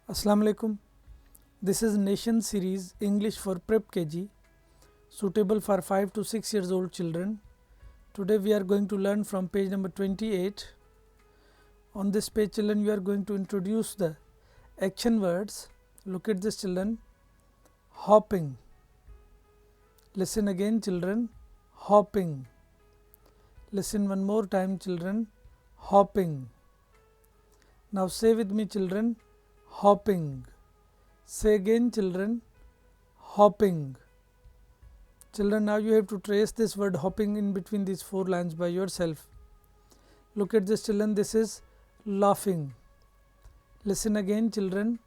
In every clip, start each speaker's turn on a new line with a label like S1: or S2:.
S1: Assalamu alaikum. This is Nation series English for Prep KG, suitable for 5 to 6 years old children. Today we are going to learn from page number 28. On this page, children, we are going to introduce the action words. Look at this, children. Hopping. Listen again, children. Hopping. Listen one more time, children. Hopping. Now say with me, children. Hopping. Say again, children. Hopping. Children, now you have to trace this word hopping in between these 4 lines by yourself. Look at this, children. This is laughing. Listen again, children.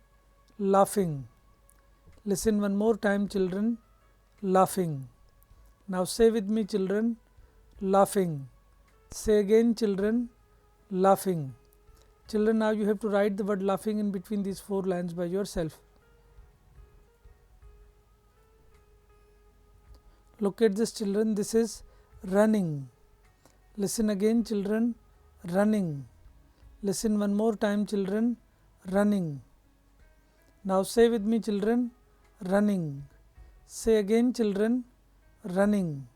S1: Laughing. Listen one more time, children. Laughing. Now say with me, children. Laughing. Say again, children. Laughing. Children, now you have to write the word laughing in between these 4 lines by yourself. Look at this, children. This is running. Listen again, children. Running. Listen one more time, children. Running. Now say with me, children. Running. Say again, children. Running.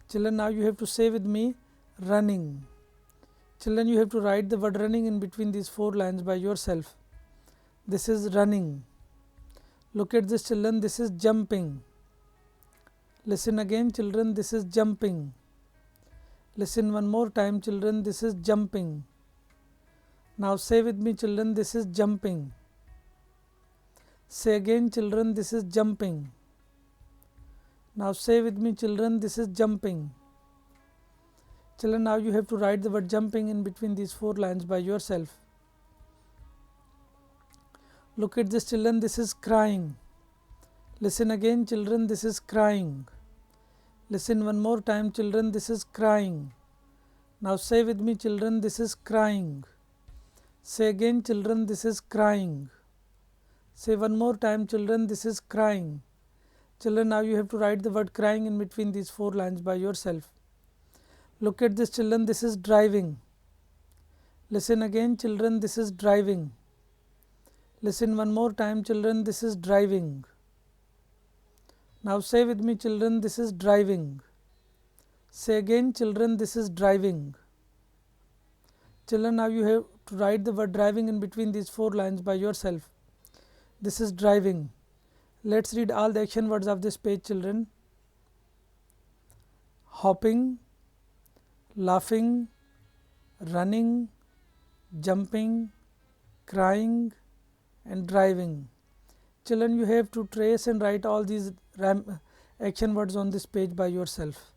S1: Children, now you have to say with me. Running. Children, you have to write the word running in between these 4 lines by yourself. This is running. Look at this, children. This is jumping. Listen again, children. This is jumping. Listen one more time, children. This is jumping. Now say with me, children. This is jumping. Say again, children. This is jumping. Now say with me, children. This is jumping. Children, now you have to write the word jumping in between these 4 lines by yourself. Look at this, children. This is crying. Listen again, children. This is crying. Listen one more time, children. This is crying. Now say with me, children. This is crying. Say again, children. This is crying. Say one more time, children. This is crying. Children, now you have to write the word crying in between these 4 lines by yourself. Look at this, children. This is driving. Listen again, children. This is driving. Listen one more time, children. This is driving. Now say with me, children. This is driving. Say again, children. This is driving. Children, now you have to write the word driving in between these 4 lines by yourself. This is driving. Let's read all the action words of this page, children. Hopping, laughing, running, jumping, crying and driving. Children, you have to trace and write all these action words on this page by yourself.